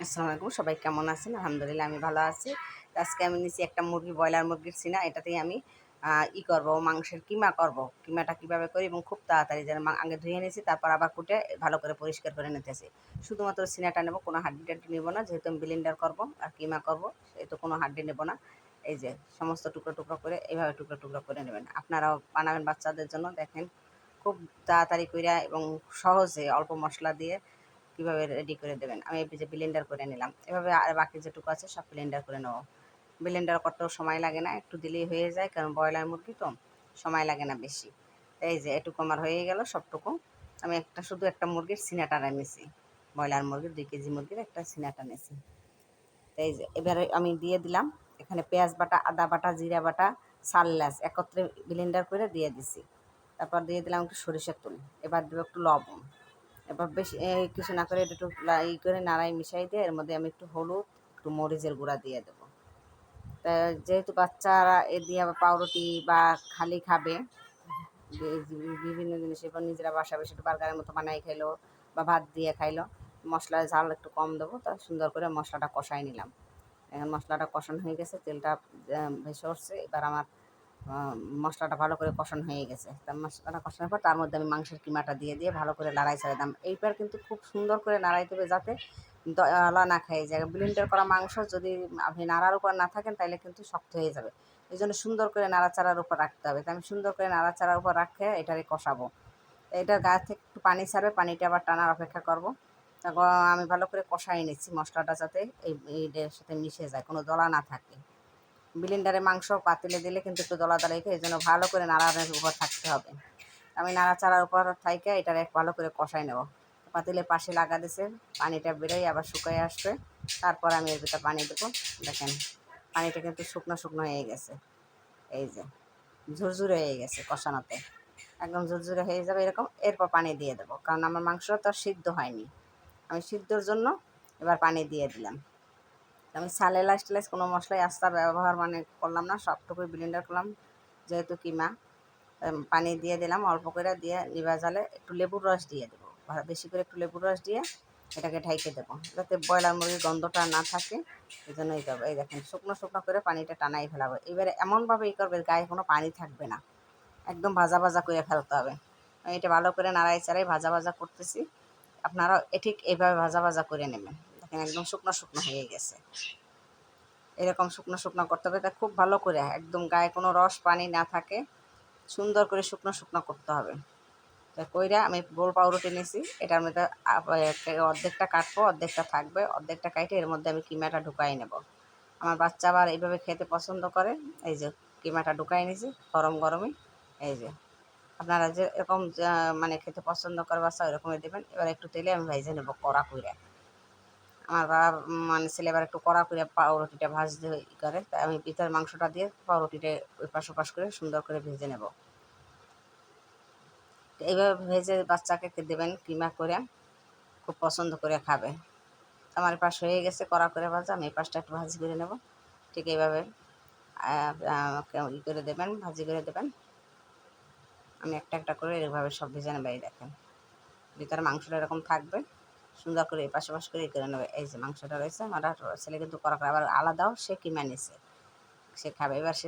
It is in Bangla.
আসসালামু আলাইকুম, সবাই কেমন আছেন? আলহামদুলিল্লাহ আমি ভালো আছি। তো আজকে আমি নিচ্ছি একটা মুরগি, ব্রয়লার মুরগির সিনা। এটাতেই আমি করবো, মাংসের কিমা করব। কিমাটা কীভাবে করি এবং খুব তাড়াতাড়ি, যেন আগে ধুয়ে নিয়েছি, তারপর আবার কুটে ভালো করে পরিষ্কার করে নিতেছি। শুধুমাত্র সিনাটা নেব, কোনো হাড্ডি টাড্ডি নেব না, যেহেতু আমি ব্লেন্ডার করবো আর কিমা করবো, সেহেতু কোনো হাড্ডি নেব না। এই যে সমস্ত টুকরো টুকরো করে এইভাবে টুকরো টুকরো করে নেবেন। আপনারাও বানাবেন বাচ্চাদের জন্য। দেখেন খুব তাড়াতাড়ি কইরা এবং সহজে অল্প মশলা দিয়ে কীভাবে রেডি করে দেবেন। আমি এই যে ব্লেন্ডার করে নিলাম, এভাবে আর বাকি যেটুকু আছে সব ব্লেন্ডার করে নেব। ব্লেন্ডার করতেও সময় লাগে না, একটু দিলেই হয়ে যায়, কারণ ব্রয়লার মুরগি তো সময় লাগে না বেশি। এই যে এটুকু আমার হয়ে গেল সবটুকু। আমি শুধু একটা মুরগির সিনাটা নিয়েছি, ব্রয়লার মুরগির 2 কেজি মুরগির একটা সিনাটা নিয়েছি। এই যে এবারে আমি দিয়ে দিলাম এখানে পেঁয়াজ বাটা, আদা বাটা, জিরা বাটা, সাললাস একত্রে ব্লেন্ডার করে দিয়ে দিছি। তারপর দিয়ে দিলাম একটু সরিষার তেল, এবার দেবো একটু লবণ। এবার বেশি কিছু না করে একটু করে নাড়াই মিশাই দিয়ে এর মধ্যে আমি একটু হলুদ, একটু মরিচের গুঁড়া দিয়ে দেবো। তা যেহেতু বাচ্চারা এ দিয়ে আবার পাউরুটি বা খালি খাবে, বিভিন্ন জিনিস এবার নিজেরা বাসা বসে একটু বার্গারের মতো বানাই খাইলো বা ভাত দিয়ে খাইলো, মশলার ঝাল একটু কম দেবো। তা সুন্দর করে মশলাটা কষাই নিলাম। এখন মশলাটা কষানো হয়ে গেছে, তেলটা ভেসে উঠছে। এবার আমার মশলাটা ভালো করে কষানো হয়ে গেছে। তার মশলাটা কষানোর পর তার মধ্যে আমি মাংসের কিমাটা দিয়ে ভালো করে নাড়াই ছাড়াই দাম। এইবার কিন্তু খুব সুন্দর করে নাড়াই দেবে, যাতে দলা না খাই যায়। ব্লেন্ডার করা মাংস যদি আপনি নাড়ার উপর না থাকেন তাহলে কিন্তু শক্ত হয়ে যাবে। এই জন্য সুন্দর করে নাড়াচাড়ার উপর রাখতে হবে। তো আমি সুন্দর করে নাড়াচাড়ার উপর রাখে এটারে কষাবো। এটার গা থেকে একটু পানি ছাড়বে, পানিটা আবার টানার অপেক্ষা করব। তারপর আমি ভালো করে কষাই নিচ্ছি মশলাটা, যাতে এইটার সাথে মিশে যায়, কোনো দলা না থাকে। ব্লেন্ডারে মাংস পাতিলে দিলে কিন্তু একটু দলা দলা এই জন্য ভালো করে নাড়ার উপর থাকতে হবে। আমি নাড়াচাড়ার উপর থাইকে এটারে ভালো করে কষাই নেব। পাতিলের পাশে লাগা দিছে, পানিটা বেরোয় আবার শুকিয়ে আসবে। তারপর আমি এর ভিতরে পানি দেবো। দেখেন পানিটা কিন্তু শুকনো শুকনো হয়ে গেছে। এই যে ঝুরঝুরে হয়ে গেছে কষানোতে, একদম ঝুরঝুরে হয়ে যাবে এরকম। এরপর পানি দিয়ে দেবো, কারণ আমার মাংসটা তো সিদ্ধ হয়নি। আমি সিদ্ধর জন্য এবার পানি দিয়ে দিলাম। আমি সালেলাইস টালাইস কোনো মশলাই আস্তা ব্যবহার করলাম না, সবটুকুই ব্লেন্ডার করলাম যেহেতু কিমা। পানি দিয়ে দিলাম অল্প করে, দিয়ে নিভা জালে একটু লেবুর রস দিয়ে দেবো, বেশি করে একটু লেবুর রস দিয়ে এটাকে ঢাইকে দেবো, যাতে ব্রয়লার মুরগির গন্ধটা না থাকে। এই জন্য এই করবো। এই দেখেন শুকনো শুকনো করে পানিটা টানাই ফেলাবো। এবারে এমনভাবে করবে গায়ে কোনো পানি থাকবে না, একদম ভাজা ভাজা করে ফেলতে হবে। আমি এটা ভালো করে নাড়াই চাড়াই ভাজা ভাজা করতেছি। আপনারাও ঠিক এইভাবে ভাজা ভাজা করে নেবেন। দেখেন একদম শুকনো শুকনো হয়ে গেছে, এরকম শুকনো শুকনো করতে হবে। তা খুব ভালো করে একদম গায়ে কোনো রস পানি না থাকে, সুন্দর করে শুকনো শুকনো করতে হবে। তো কইরা আমি গোল পাউরুটি নিয়েছি, এটার মধ্যে অর্ধেকটা কাটবো, অর্ধেকটা থাকবে, অর্ধেকটা কাটে এর মধ্যে আমি কিমাটা ঢুকাই নেব। আমার বাচ্চা আবার এইভাবে খেতে পছন্দ করে। এই যে কিমাটা ঢুকাই নিয়েছি গরম গরমই। এই যে আপনারা যে এরকম খেতে পছন্দ করে বাচ্চা ওইরকমই দেবেন। এবার একটু তেলে আমি ভেজে নেবো কড়া কইরা। আমার বাবা ছেলে এবার একটু কড়া করে পাউরুটিটা ভাজতে করে, তাই আমি ভিতরের মাংসটা দিয়ে পাউরুটিটা ওই পাশ ওপাশ করে সুন্দর করে ভেজে নেব। এইভাবে ভেজে বাচ্চাকে দেবেন, কিমা করে খুব পছন্দ করে খাবে। আমার পাশ হয়ে গেছে কড়া করে ভাজা, আমি এই পাশটা একটু ভাজি করে নেব। ঠিক এইভাবে করে দেবেন, ভাজি করে দেবেন। আমি একটা একটা করে এভাবে সব ভেজে নেবে। এই দেখেন ভিতরে মাংসটা এরকম থাকবে, সুন্দর করে এই পাশে পাশ করে করে নেবে। এই যে মাংসটা রয়েছে, আমার ছেলে কিন্তু করা করে আবার আলাদাও সে কিমা নিছে, সে খাবে। এবার সে